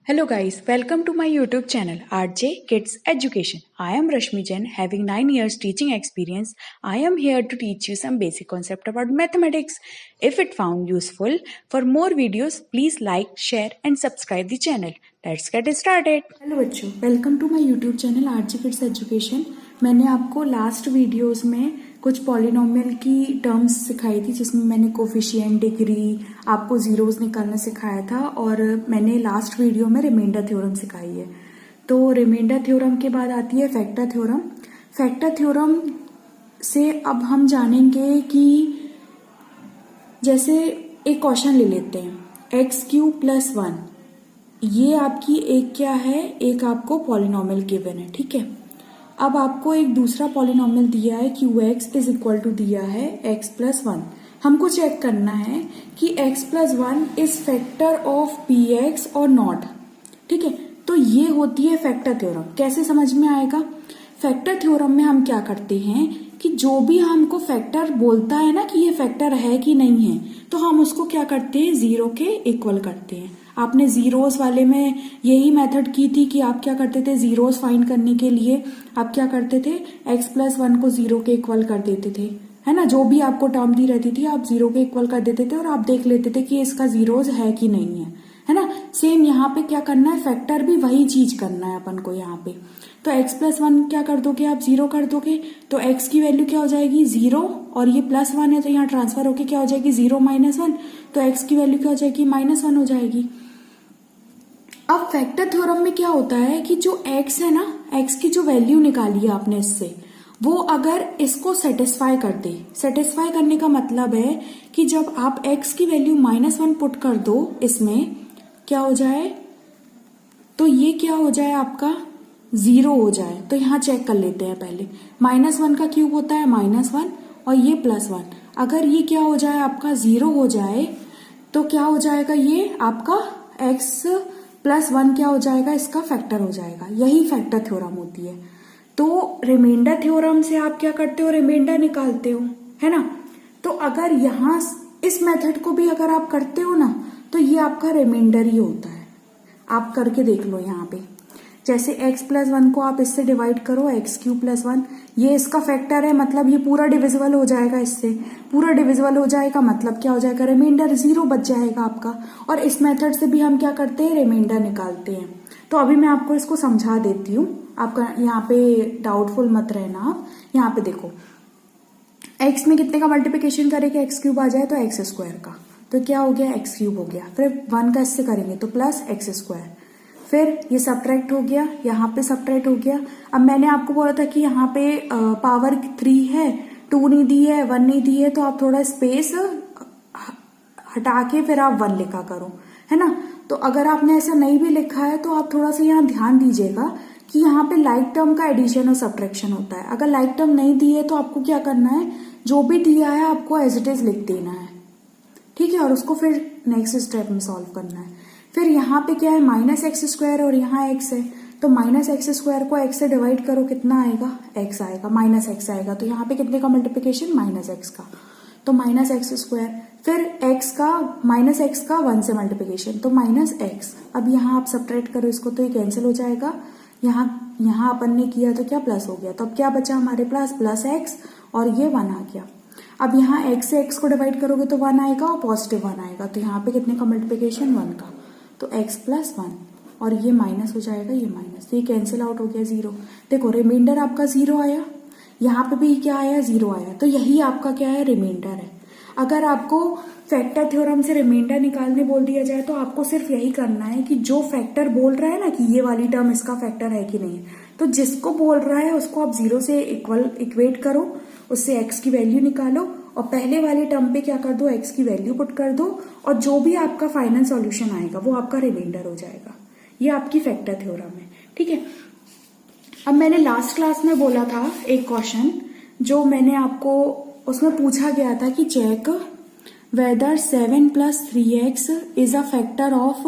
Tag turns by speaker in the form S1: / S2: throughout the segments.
S1: Hello guys, welcome to my YouTube channel RJ Kids Education. I am Rashmi Jain, having 9 years teaching experience. I am here to teach you some basic concept about mathematics. If it found useful, for more videos, please like, share and subscribe the channel. Let's get started.
S2: Hello बच्चों, welcome to my YouTube channel RJ kids education. मैंने आपको last videos में कुछ polynomial की terms सिखाई थी, जिसमें मैंने कोफिशिएंट, डिग्री, आपको जीरोस निकालना सिखाया था और मैंने लास्ट वीडियो में रिमाइंडर थ्योरम सिखाई है। तो रिमाइंडर थ्योरम के बाद आती है फैक्टर थ्योरम। फैक्टर थ्योरम से अब हम जानेंगे कि जैसे एक क्वेश्चन ले लेते हैं, x³ + 1, ये आपकी एक क्या है, एक आपको पॉलिनोमियल गिवन है, ठीक है। अब आपको एक दूसरा पॉलिनोमियल दिया है qx = दिया है x+1। हमको चेक करना है कि x+1 is factor of px और नॉट, ठीक है। तो ये होती है फैक्टर थ्योरम। कैसे समझ में आएगा? फैक्टर थ्योरम में हम क्या करते हैं कि जो भी हमको फैक्टर बोलता है ना कि ये फैक्टर है कि नहीं है, तो हम उसको क्या करते हैं, जीरो के इक्वल करते हैं। आपने जीरोस वाले में यही मेथड की थी कि आप क्या करते थे, जीरोस फाइंड करने के लिए आप क्या करते थे, x+1 को जीरो के इक्वल कर देते थे, है ना। जो भी आपको टर्म दी रहती थी आप जीरो के इक्वल कर देते थे और आप देख लेते थे कि इसका जीरोस है कि नहीं है ना। सेम यहाँ पे क्या करना है, फैक्टर भी वही चीज करना है अपन को यहाँ पे। तो x+1 क्या कर दोगे आप, जीरो कर दोगे, तो x की वैल्यू क्या हो जाएगी, जीरो, और ये +1 है तो यहाँ ट्रांसफर होके क्या हो जाएगी, 0 - 1, तो x की वैल्यू क्या हो जाएगी, -1 हो जाएगी। अब फैक्टर थ्योरम में क्या होता है कि जो x है ना, x की जो वैल्यू निकाली है आपने इससे, वो अगर इसको सेटिस्फाई कर दे, सेटिस्फाई करने का मतलब है कि जब आप x की वैल्यू -1 पुट कर दो, इसमें क्या हो जाए, तो ये क्या हो जाए आपका, 0 हो जाए। तो यहां चेक कर लेते हैं पहले, -1 का क्यूब होता है -1 और ये +1। अगर ये क्या हो जाए आपका 0 हो जाए, तो क्या हो जाएगा, ये आपका x+1 क्या हो जाएगा, इसका फैक्टर हो जाएगा। यही फैक्टर थ्योरम होती है। तो रिमाइंडर थ्योरम से आप क्या करते हो, रिमाइंडर निकालते हो, है ना। तो अगर यहां इस मेथड को भी अगर आप करते हो ना, तो ये आपका रिमाइंडर ही होता है। आप करके देख लो यहाँ पे, जैसे x+1 को आप इससे डिवाइड करो, x³ + 1, ये इसका फैक्टर है, मतलब ये पूरा डिविजिबल हो जाएगा, इससे पूरा डिविजिबल हो जाएगा, मतलब क्या हो जाएगा, रिमाइंडर 0 बच जाएगा आपका। और इस मेथड से भी हम क्या करते हैं, रिमाइंडर निकालते हैं। तो अभी मैं आपको इसको समझा देती हूँ, आपका यहाँ पे डाउटफुल मत रहना। आप यहाँ पे देखो, x में कितने का मल्टीप्लीकेशन करेंगे, x³ आ जाए तो x² का, तो क्या हो गया, x³ हो गया। फिर 1 का इससे करेंगे तो +x², फिर ये सब्ट्रैक्ट हो गया, यहाँ पे सब्ट्रैक्ट हो गया। अब मैंने आपको बोला था कि यहाँ पे पावर 3 है, 2 नहीं दी है, 1 नहीं दी है, तो आप थोड़ा स्पेस हटा के फिर आप 1 लिखा करो, है ना। तो अगर आपने ऐसा नहीं भी लिखा है तो आप थोड़ा सा यहाँ ध्यान दीजिएगा कि यहाँ पे लाइक टर्म का एडिशन और सब्ट्रैक्शन होता है। अगर लाइक टर्म नहीं दी है तो आपको क्या करना है, जो भी दिया है आपको एज इट इज लिख देना है, ठीक है, और उसको फिर नेक्स्ट स्टेप में सॉल्व करना है। फिर यहाँ पे क्या है, -x² और यहाँ x है, तो -x² को x से डिवाइड करो, कितना आएगा, x आएगा, -x आएगा। तो यहाँ पे कितने का मल्टीप्लिकेशन, -x का, तो -x²। फिर x का -x का 1 से मल्टीप्लिकेशन, तो -x। अब यहाँ आप सब्ट्रैक्ट करो इसको, तो ये कैंसिल हो जाएगा। यहाँ अपन ने किया तो क्या, प्लस हो गया, तो अब क्या बचा हमारे पास, +x, और ये 1 आ गया। अब यहाँ x से x को डिवाइड करोगे तो 1 आएगा और +1 आएगा, तो यहाँ पे कितने का मल्टीप्लिकेशन, 1 का, तो x+1, और ये माइनस हो जाएगा, ये माइनस, तो ये कैंसिल आउट हो गया, 0। देखो रिमाइंडर आपका 0 आया, यहाँ पे भी क्या आया, 0 आया, तो यही आपका क्या है, रिमाइंडर है। अगर आपको फैक्टर थ्योरम से रिमाइंडर निकालने बोल दिया जाए तो आपको सिर्फ यही करना है कि जो फैक्टर बोल रहा है ना कि ये वाली टर्म इसका फैक्टर है कि नहीं है, तो जिसको बोल रहा है उसको आप 0 से इक्वेट करो, उससे x की वैल्यू निकालो और पहले वाले टर्म पे क्या कर दो, x की वैल्यू पुट कर दो, और जो भी आपका फाइनल सॉल्यूशन आएगा वो आपका रिमाइंडर हो जाएगा। ये आपकी फैक्टर थ्योरम है, ठीक है। अब मैंने लास्ट क्लास में बोला था एक क्वेश्चन, जो मैंने आपको उसमें पूछा गया था कि check whether 7 + 3x is a factor of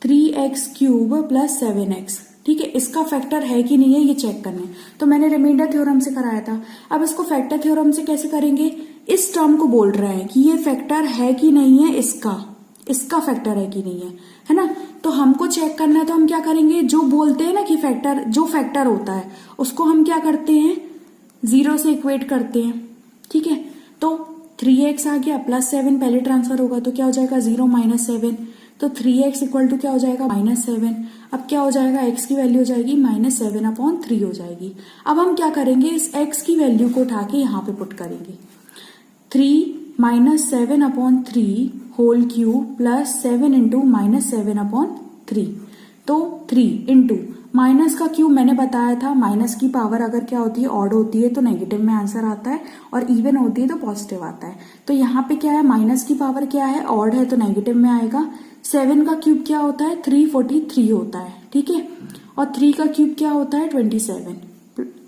S2: 3x³ + 7x, ठीक है, इसका फैक्टर है कि नहीं है ये चेक करना है। तो मैंने रिमाइंडर थ्योरम से कराया था। अब इसको फैक्टर थ्योरम से कैसे करेंगे, इस टर्म को बोल रहे हैं कि ये फैक्टर है कि नहीं है, इसका फैक्टर है कि नहीं है ना। तो हमको चेक करना है तो हम क्या करेंगे, जो बोलते हैं ना कि फैक्टर, जो फैक्टर होता है उसको हम क्या करते हैं, 0 से इक्वेट करते हैं। ठीक है, तो 3x आ गया प्लस 7, पहले ट्रांसफर होगा तो क्या हो जाएगा 0 माइनस 7, तो 3x इक्वल टू क्या हो जाएगा -7। अब क्या हो जाएगा, x की वैल्यू हो जाएगी -7/3 हो जाएगी। अब हम क्या करेंगे, इस x की वैल्यू को उठा के यहाँ पे पुट करेंगे। 3 - 7/3 होल क्यूब प्लस 7 इंटू -7/3, तो 3 इंटू माइनस का क्यूब, मैंने बताया था माइनस की पावर अगर क्या होती है, ऑड होती है तो नेगेटिव में आंसर आता है, और इवन होती है तो पॉजिटिव आता है। तो यहाँ पे क्या है, माइनस की पावर क्या है, ऑड है तो नेगेटिव में आएगा। 7 का क्यूब क्या होता है, 343 होता है। ठीक है, और 3 का क्यूब क्या होता है, 27।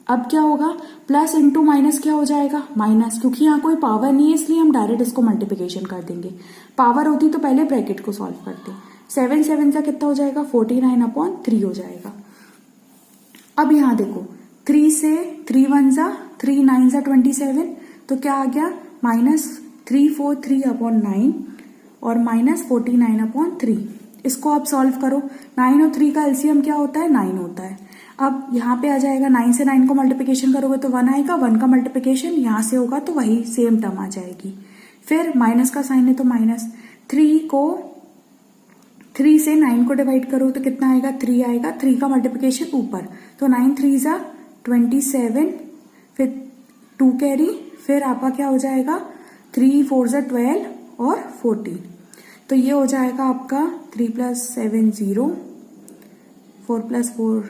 S2: अब क्या होगा, प्लस इंटू माइनस क्या हो जाएगा, माइनस, क्योंकि यहाँ कोई पावर नहीं है इसलिए हम डायरेक्ट इसको मल्टीप्लिकेशन कर देंगे। पावर होती तो पहले ब्रैकेट को सॉल्व करते। 7 7 का कितना हो जाएगा, 49/3 हो जाएगा। अब यहाँ देखो, 3 से 3 1 जा 3 9 जा 27, तो क्या आ गया, -343/9 और -49/3। इसको आप सॉल्व करो, 9 और 3 का एलसीएम क्या होता है, 9 होता है। अब यहाँ पे आ जाएगा, 9 से 9 को मल्टीप्लिकेशन करोगे तो 1 आएगा, 1 का मल्टीप्लिकेशन यहाँ से होगा तो वही सेम टर्म आ जाएगी। फिर माइनस का साइन है तो माइनस, 3 से 9 को डिवाइड करो तो कितना आएगा, 3 आएगा, 3 का मल्टीप्लिकेशन ऊपर, तो 9 3 जा 27, फिर 2 कैरी, फिर आपका क्या हो जाएगा, 3 4 जा 12 और 14, तो ये हो जाएगा आपका 3 + 7 0, 4 + 4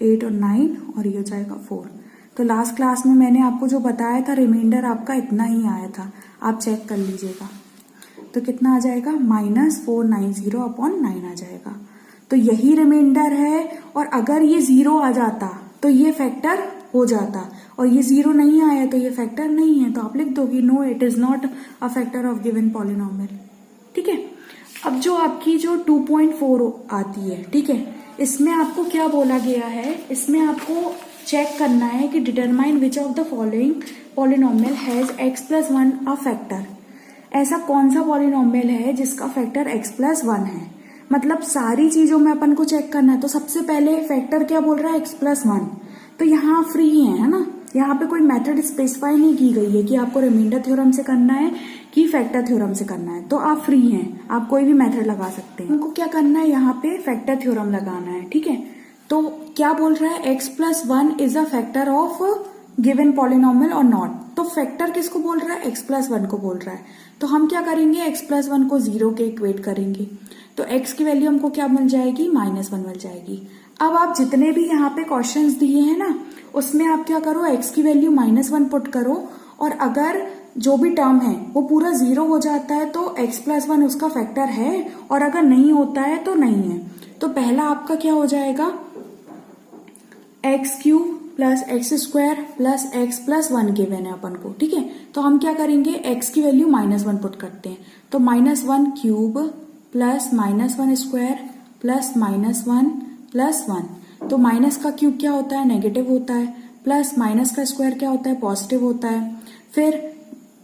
S2: 8 और 9, और ये हो जाएगा 4। तो लास्ट क्लास में मैंने आपको जो बताया था, रिमाइंडर आपका इतना ही आया था, आप चेक कर लीजिएगा। तो कितना आ जाएगा, -490/9 आ जाएगा। तो यही रिमाइंडर है, और अगर ये 0 आ जाता तो ये फैक्टर हो जाता, और ये 0 नहीं आया तो ये फैक्टर नहीं है, तो आप लिख दोगे no it is not a factor of given polynomial. ठीक है, अब जो आपकी जो 2.4 आती है, ठीक है, इसमें आपको क्या बोला गया है, इसमें आपको चेक करना है कि determine which of the following polynomial has x + 1 a factor. ऐसा कौन सा पॉलिनोमियल है जिसका फैक्टर x + 1 है, मतलब सारी चीजों में अपन को चेक करना है। तो सबसे पहले फैक्टर क्या बोल रहा है, x + 1, तो यहाँ फ्री है ना, यहाँ पे कोई मेथड स्पेसिफाई नहीं की गई है कि आपको रिमाइंडर थ्योरम से करना है कि फैक्टर थ्योरम से करना है, तो आप फ्री हैं, आप कोई भी मेथड लगा सकते हैं। उनको क्या करना है, यहाँ पे फैक्टर थ्योरम लगाना है। ठीक है, तो क्या बोल रहा है, x + 1 is a factor of given polynomial और नॉट। तो फैक्टर किसको बोल रहा है, x + 1 को बोल रहा है। तो हम क्या करेंगे, x + 1 को 0 के इक्वेट करेंगे, तो x की वैल्यू हमको क्या मिल जाएगी, -1 मिल जाएगी। अब आप जितने भी यहाँ पे क्वेश्चंस दिए हैं ना, उसमें आप क्या करो, x की वैल्यू -1 पुट करो, और अगर जो भी टर्म है वो पूरा 0 हो जाता है तो x + 1 उसका फैक्टर है, और अगर नहीं होता है तो नहीं है। तो पहला आपका क्या हो जाएगा, x³ + x² + x + 1 गिवन है अपन को। ठीक है, तो हम क्या करेंगे, x की वैल्यू -1 पुट करते हैं, तो -1³ + -1² + -1 + 1, तो माइनस का क्यूब क्या होता है, नेगेटिव होता है, प्लस माइनस का स्क्वायर क्या होता है, पॉजिटिव होता है, फिर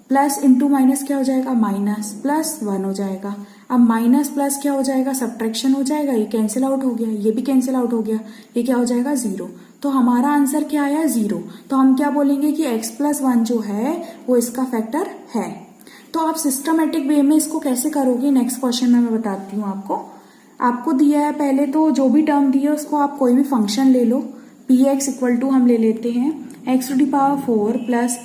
S2: प्लस इंटू माइनस क्या हो जाएगा, माइनस, प्लस 1 हो जाएगा। अब माइनस प्लस क्या हो जाएगा, सब्ट्रैक्शन हो जाएगा, ये कैंसिल आउट हो गया, ये भी कैंसिल आउट हो गया, ये क्या हो जाएगा, 0। तो हमारा आंसर क्या आया, 0। तो हम क्या बोलेंगे कि x + 1 जो है वो इसका फैक्टर है। तो आप सिस्टमेटिक वे में इसको कैसे करोगे, नेक्स्ट क्वेश्चन में मैं बताती हूँ आपको दिया है, पहले तो जो भी टर्म दी है उसको आप कोई भी फंक्शन ले लो। px इक्वल टू हम ले लेते हैं x⁴ +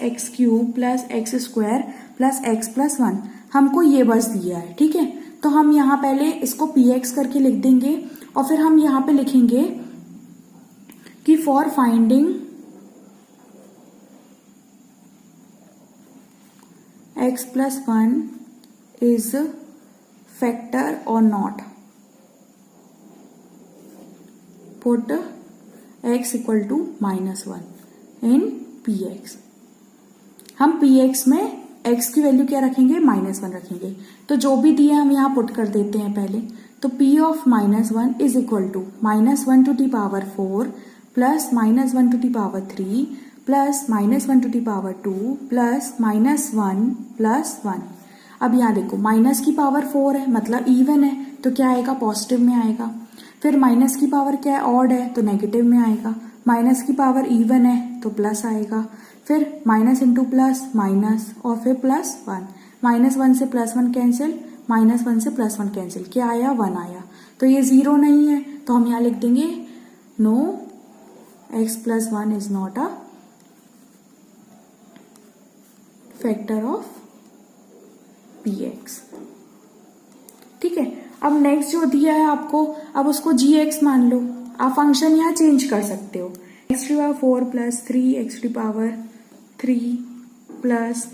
S2: x³ + x² + x + 1, हमको ये बस दिया है। ठीक है, तो हम यहाँ पहले इसको px करके लिख देंगे, और फिर हम यहाँ पे लिखेंगे कि for finding x + 1 is factor और not, put x = -1 in px। हम px में x की वैल्यू क्या रखेंगे, -1 रखेंगे, तो जो भी दिए हम यहाँ पुट कर देते हैं पहले। तो p of -1 = -1 to the power 4 + -1 to the power 3 + -1 to the power 2 + -1 + 1। अब यहाँ देखो, माइनस की पावर 4 है मतलब इवन है, तो क्या आएगा, पॉजिटिव में आएगा। फिर माइनस की पावर क्या है, ऑड है तो नेगेटिव में आएगा, माइनस की पावर इवन है तो प्लस आएगा, फिर माइनस इंटू प्लस माइनस और फिर प्लस वन, माइनस वन से plus one cancel, minus one से प्लस वन कैंसिल, क्या आया, वन आया। तो ये जीरो नहीं है तो हम यहाँ लिख देंगे no x plus one is not a factor of px। ठीक है, अब नेक्स्ट जो दिया है आपको, अब उसको gx मान लो, आप फंक्शन यहाँ चेंज कर सकते हो, x to power 4 plus 3x to power 3 plus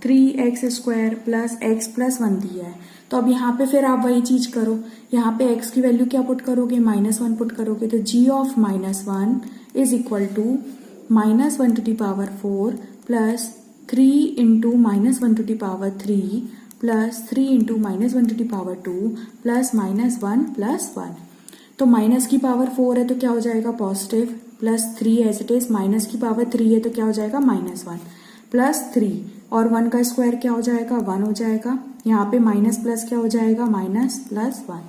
S2: 3x square plus x plus 1 दिया है। तो अब यहाँ पे फिर आप वही चीज करो, यहाँ पे x की वैल्यू क्या पुट करोगे, -1 पुट करोगे, तो g of -1 is equal to -1 to the power 4 plus 3 into -1 to the power 3 plus 3 into -1 to the power 2 plus -1 plus 1। तो माइनस की पावर 4 है तो क्या हो जाएगा, positive, plus 3 as it is, minus की पावर 3 है तो क्या हो जाएगा, -1 प्लस 3 और 1 का स्क्वायर क्या हो जाएगा, 1 हो जाएगा। यहाँ पे माइनस प्लस क्या हो जाएगा, माइनस प्लस 1,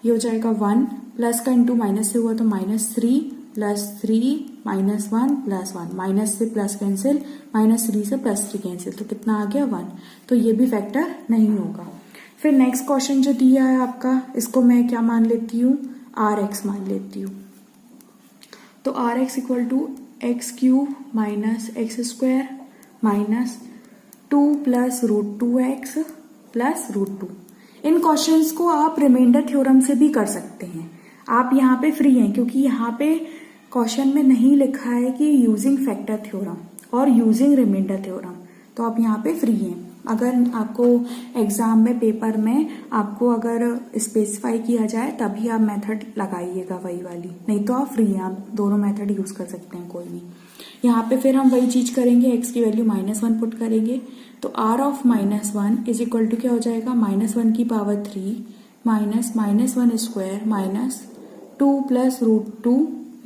S2: ये हो जाएगा 1, प्लस का इंटू माइनस से हुआ तो -3 प्लस 3 -1 प्लस 1, माइनस से प्लस कैंसिल, -3 से +3 कैंसिल, तो कितना आ गया, 1। तो ये भी फैक्टर नहीं होगा। फिर नेक्स्ट क्वेश्चन जो दिया है आपका, इसको मैं क्या मान लेती हूँ, rx मान लेती हूँ। तो rx equal to x cube minus x square minus 2 plus √2x plus √2। In questions को आप रिमाइंडर थ्योरम से भी कर सकते हैं, आप यहाँ पे फ्री हैं, क्योंकि यहाँ पे क्वेश्चन में नहीं लिखा है कि यूजिंग फैक्टर थ्योरम और यूजिंग रिमाइंडर थ्योरम, तो आप यहाँ पे फ्री हैं। अगर आपको एग्जाम में, पेपर में आपको अगर स्पेसिफाई किया जाए तभी आप मेथड लगाइएगा वही वाली, नहीं तो आप फ्री हैं, आप दोनों मेथड यूज कर सकते हैं कोई भी। यहाँ पे फिर हम वही चीज करेंगे, x की वैल्यू -1 पुट करेंगे, तो r of -1 is equal to क्या हो जाएगा, -1 की power 3 minus -1 square minus 2 plus √2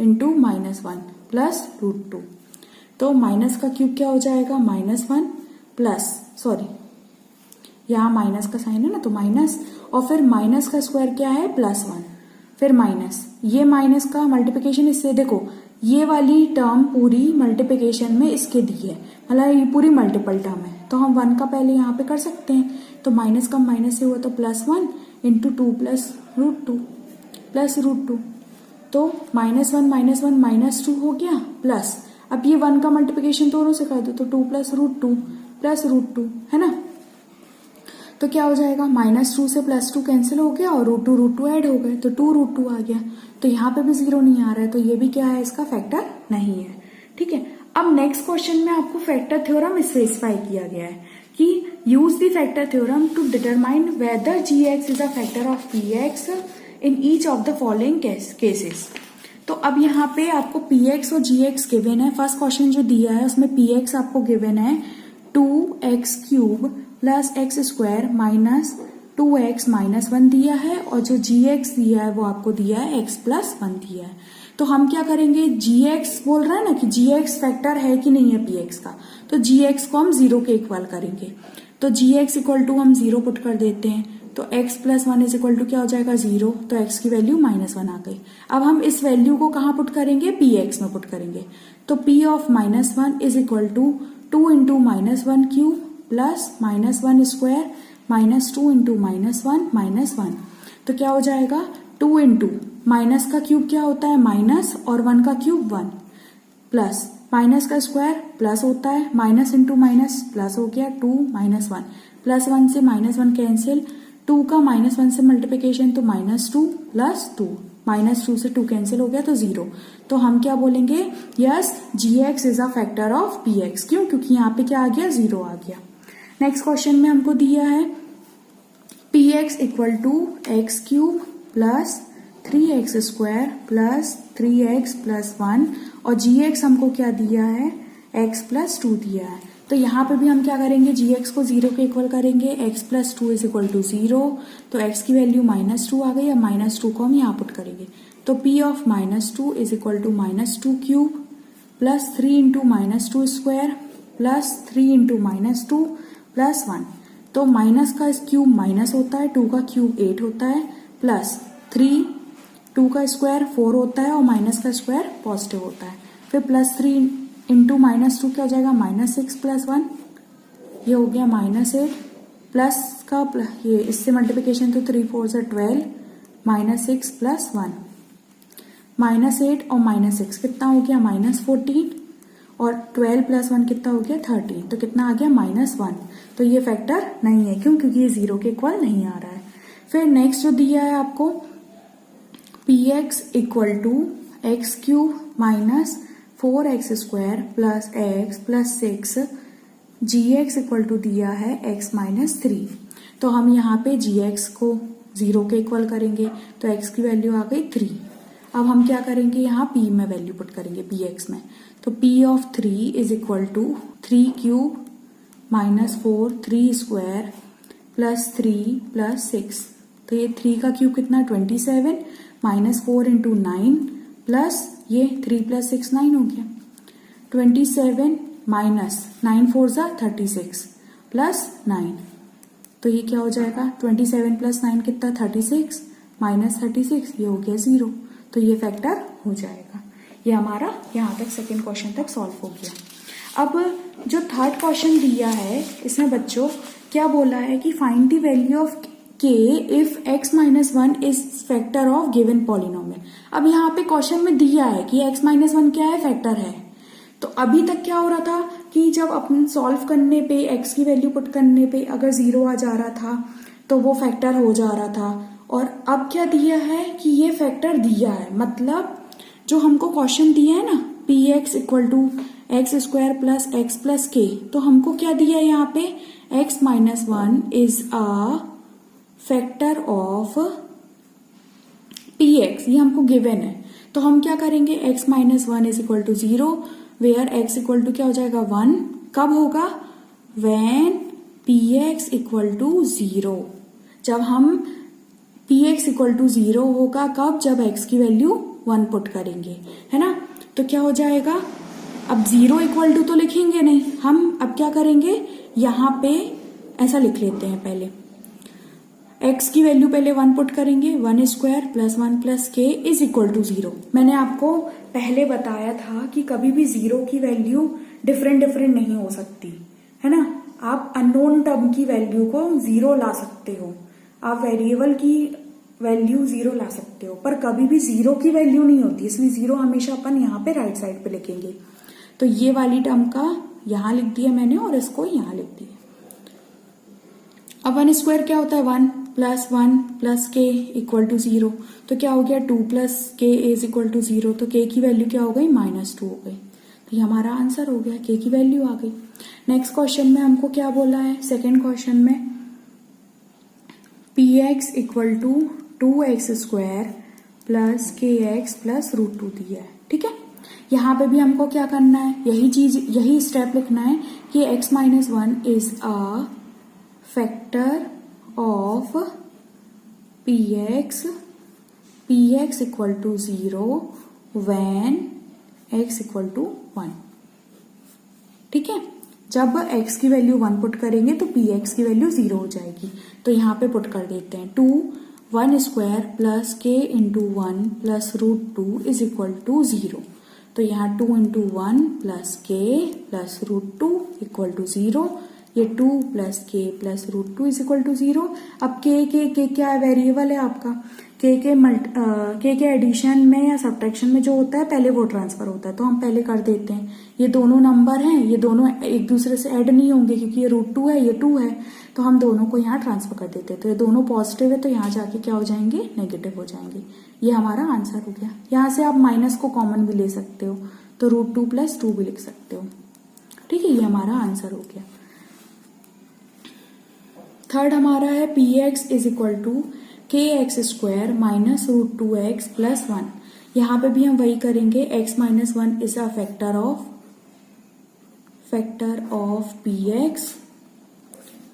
S2: into -1 plus √2। तो माइनस का क्यूब क्या हो जाएगा, -1 प्लस, सॉरी यहाँ माइनस का साइन है ना, तो माइनस, और फिर माइनस का स्क्वायर क्या है, +1, फिर माइनस, ये माइनस का मल्टीप्लिकेशन इससे, देखो ये वाली टर्म पूरी मल्टीप्लिकेशन में इसके दी है, मतलब ये पूरी मल्टीपल टर्म है, तो हम 1 का पहले यहाँ पे कर सकते हैं, तो माइनस का माइनस से हुआ तो +1 इंटू 2 प्लस √2 प्लस √2, तो -1 -2 हो गया प्लस, अब ये 1 का मल्टीप्लिकेशन दोनों से कर दो, तो 2 प्लस √2 प्लस √2 है ना, तो क्या हो जाएगा, -2 से +2 कैंसिल हो गया और √2 ऐड हो गए, तो 2√2 आ गया। तो यहाँ पे भी 0 नहीं आ रहा है, तो ये भी क्या है, इसका फैक्टर नहीं है। ठीक है, अब नेक्स्ट क्वेश्चन में आपको फैक्टर थ्योरम स्पेसिफाई किया गया है कि use the factor theorem to determine whether gx is a factor of px in each of the following cases. तो अब यहाँ पे आपको px और gx गिवन है। फर्स्ट क्वेश्चन जो दिया है उसमें px आपको गिवन है 2x³ plus x square minus 2x minus 1 दिया है, और जो gx दिया है वो आपको दिया है x प्लस 1 दिया है। तो हम क्या करेंगे, gx बोल रहा है ना कि gx फैक्टर है कि नहीं है px का, तो gx को हम 0 के इक्वल करेंगे, तो gx इक्वल टू हम 0 पुट कर देते हैं, तो x plus 1 is equal to क्या हो जाएगा, 0, तो x की वैल्यू -1 आ गई। अब हम इस वैल्यू को कहाँ पुट करेंगे, px में पुट करेंगे, तो p of -1 is equal to 2 into -1 cube plus -1 square minus 2 into -1 तो क्या हो जाएगा, 2 इंटू माइनस का क्यूब क्या होता है, माइनस, और 1 का क्यूब 1, प्लस माइनस का स्क्वायर प्लस होता है, माइनस इंटू माइनस प्लस हो गया 2 -1 प्लस 1 से -1 कैंसिल, 2 का -1 से मल्टीप्लिकेशन तो -2 प्लस 2, -2 से 2 कैंसिल हो गया तो 0। तो हम क्या बोलेंगे, yes gx is a factor of px, क्यों, क्योंकि यहाँ पे क्या आ गया, 0 आ गया। नेक्स्ट क्वेश्चन में हमको दिया है px equal to x³ plus 3x square plus 3x plus 1, और gx हमको क्या दिया है, x प्लस 2 दिया है। तो यहाँ पे भी हम क्या करेंगे, gx को 0 के इक्वल करेंगे, x plus 2 is equal to 0, तो x की वैल्यू -2 आ गई, अब -2 को हम यहाँ पुट करेंगे, तो p of -2 is equal to -2³ plus 3 into -2 square plus 3 into -2 plus 1, तो माइनस का क्यूब माइनस होता है, 2 का क्यूब 8 होता है, प्लस 3 2 का स्क्वायर 4 होता है और माइनस का स्क्वायर पॉजिटिव होता है। फिर +3 इंटू -2 क्या हो जाएगा, -6 + 1, ये हो गया -8 प्लस का ये इससे मल्टीप्लिकेशन तो 3 4 से 12 -6 + 1, -8 और -6 कितना हो गया -14 और 12 + 1 कितना हो गया 13, तो कितना आ गया -1। तो ये फैक्टर नहीं है, क्यों, क्योंकि ये 0 के इक्वल नहीं आ रहा है। फिर नेक्स्ट जो दिया है आपको px = x³ - 4x² + x + 6, gx = दिया है x - 3। तो हम यहाँ पे gx को 0 के इक्वल करेंगे, तो x की वैल्यू आ गई 3। अब हम क्या करेंगे, यहाँ p में वैल्यू पुट करेंगे, px में। तो p(3) = 3³ - 4 3² + 3 + 6। तो ये 3 का क्यूब कितना 27 -4 × 9 प्लस ये 3 + 6 9 हो गया। 27 माइनस 9 4 = 36 प्लस 9, तो ये क्या हो जाएगा 27 + 9 कितना 36 - 36, ये हो गया 0। तो ये फैक्टर हो जाएगा। ये हमारा यहाँ तक सेकेंड क्वेश्चन तक सॉल्व हो गया। अब जो थर्ड क्वेश्चन दिया है इसमें बच्चों क्या बोला है कि find the value of k if x - 1 is factor of given polynomial. अब यहाँ पे क्वेश्चन में दिया है कि x - 1 क्या है, फैक्टर है। तो अभी तक क्या हो रहा था कि जब अपन सॉल्व करने पे x की वैल्यू पुट करने पे अगर 0 आ जा रहा था तो वो फैक्टर हो जा रहा था, और अब क्या दिया है कि ये फैक्टर दिया है, मतलब जो हमको क्वेश्चन दिया है ना px = x² + x + k, तो हमको क्या दिया है यहाँ पे x - 1 is a factor of px, ये हमको गिवन है। तो हम क्या करेंगे x - 1 = 0 वेयर x = क्या हो जाएगा 1, कब होगा when px = 0, जब हम px = 0 होगा, कब, जब x की वैल्यू 1 पुट करेंगे, है ना। तो क्या हो जाएगा, अब 0 = तो लिखेंगे नहीं, हम अब क्या करेंगे यहाँ पे ऐसा लिख लेते हैं, पहले x की वैल्यू पहले 1 पुट करेंगे, 1² + 1 + k = 0। मैंने आपको पहले बताया था कि कभी भी 0 की वैल्यू डिफरेंट नहीं हो सकती, है ना। आप अननोन टर्म की वैल्यू को 0 ला सकते हो, आप वेरिएबल की वैल्यू 0 ला सकते हो, पर कभी भी 0 की वैल्यू नहीं होती, इसलिए 0 हमेशा अपन यहाँ पे राइट साइड पे लिखेंगे। तो ये वाली टर्म का यहाँ लिख दिया मैंने और इसको यहाँ लिख दिया। अब 1² क्या होता है 1 + 1 + k = 0, तो क्या हो गया 2 + k = 0, तो k की वैल्यू क्या हो गई -2 हो गई। तो ये हमारा आंसर हो गया, k की वैल्यू आ गई। नेक्स्ट क्वेश्चन में हमको क्या बोला है, सेकेंड क्वेश्चन में px = 2x² + kx + √2 दिया है, ठीक है। यहाँ पे भी हमको क्या करना है, यही स्टेप लिखना है कि x - 1 is a factor of px = 0 when x = 1, ठीक है। जब x की वैल्यू 1 पुट करेंगे तो px की वैल्यू 0 हो जाएगी। तो यहाँ पे पुट कर देते हैं 2 1² + k × 1 + √2 = 0। तो यहाँ 2 × 1 + k + √2 = 0, ये 2 + k + √2 = 0। अब k क्या है, वेरिएबल है आपका। k के एडिशन में या सब्ट्रैक्शन में जो होता है पहले वो ट्रांसफर होता है, तो हम पहले कर देते हैं। ये दोनों नंबर हैं, ये दोनों एक दूसरे से ऐड नहीं होंगे क्योंकि ये √2 है, ये 2 है, तो हम दोनों को यहाँ ट्रांसफर कर देते हैं। तो ये दोनों पॉजिटिव है, तो यहाँ जाके क्या हो जाएंगे, नेगेटिव हो जाएंगे। ये हमारा आंसर हो गया। यहाँ से आप माइनस को कॉमन भी ले सकते हो, तो √2 + 2 भी लिख सकते हो, ठीक है। ये हमारा आंसर हो गया। थर्ड हमारा है px = kx² - √2x + 1। यहाँ पे भी हम वही करेंगे, x - 1 is a factor of px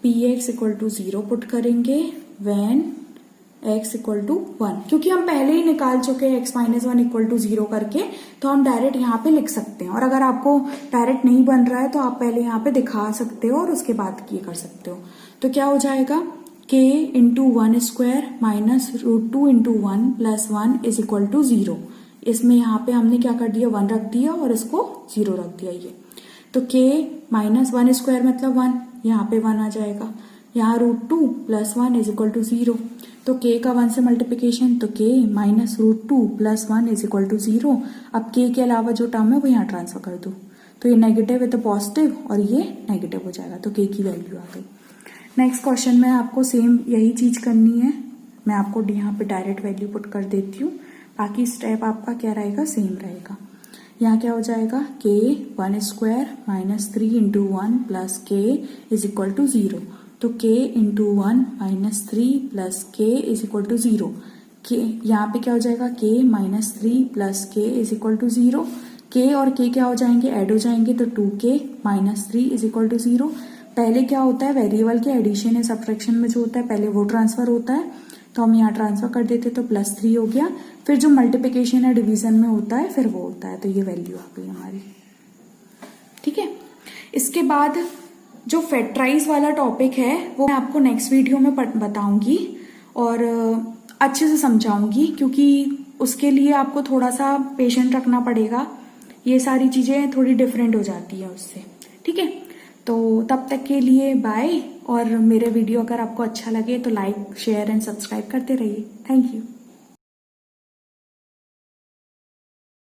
S2: = 0 put करेंगे when x = 1, क्योंकि हम पहले ही निकाल चुके हैं x - 1 = 0 करके, तो हम डायरेक्ट यहाँ पे लिख सकते हैं। और अगर आपको डायरेक्ट नहीं बन रहा है तो आप पहले यहाँ पे दिखा सकते हो और उसके बाद ये कर सकते हो। तो क्या हो जाएगा k into 1² minus √2 into 1 plus 1 is equal to 0। इसमें यहाँ पे हमने क्या कर दिया, 1 रख दिया और इसको 0 रख दिया। ये तो k माइनस 1² मतलब 1, यहाँ पे 1 आ जाएगा। यहाँ √2 प्लस 1 इज इक्वल टू 0। तो k का 1 से मल्टीप्लीकेशन, तो k minus √2 plus 1 is equal to 0। अब k के अलावा जो टर्म है वो यहाँ ट्रांसफर कर दो, तो ये नेगेटिव है तो पॉजिटिव और ये नेगेटिव हो जाएगा, तो k की वैल्यू आ गई। नेक्स्ट क्वेश्चन में आपको सेम यही चीज करनी है। मैं आपको यहाँ पे डायरेक्ट वैल्यू पुट कर देती हूँ, बाकी स्टेप आपका क्या रहेगा, सेम रहेगा। यहाँ क्या हो जाएगा, k 1² minus 3 into 1 plus k is equal to 0। तो k into 1 minus 3 plus k is equal to 0। यहाँ पे क्या हो जाएगा, k minus 3 plus k is equal to 0। k और k क्या हो जाएंगे, ऐड हो जाएंगे, तो 2k minus 3 is equal to 0। पहले क्या होता है, वेरिएबल के एडिशन या सब्ट्रैक्शन में जो होता है पहले वो ट्रांसफर होता है, तो हम यहाँ ट्रांसफर कर देते तो +3 हो गया। फिर जो मल्टीप्लिकेशन या डिवीजन में होता है फिर वो होता है, तो ये वैल्यू आ गई हमारी। ठीक है, इसके बाद जो फैक्टराइज वाला टॉपिक है वो मैं आपको नेक्स्ट वीडियो में बताऊंगी और अच्छे से समझाऊंगी, क्योंकि उसके लिए आपको थोड़ा सा पेशेंट रखना पड़ेगा। ये सारी चीजें थोड़ी डिफरेंट हो जाती है उससे। ठीक है, तो तब तक के लिए बाय। और मेरे वीडियो अगर आपको अच्छा लगे तो लाइक, शेयर एंड सब्सक्राइब करते रहिए। Thank you.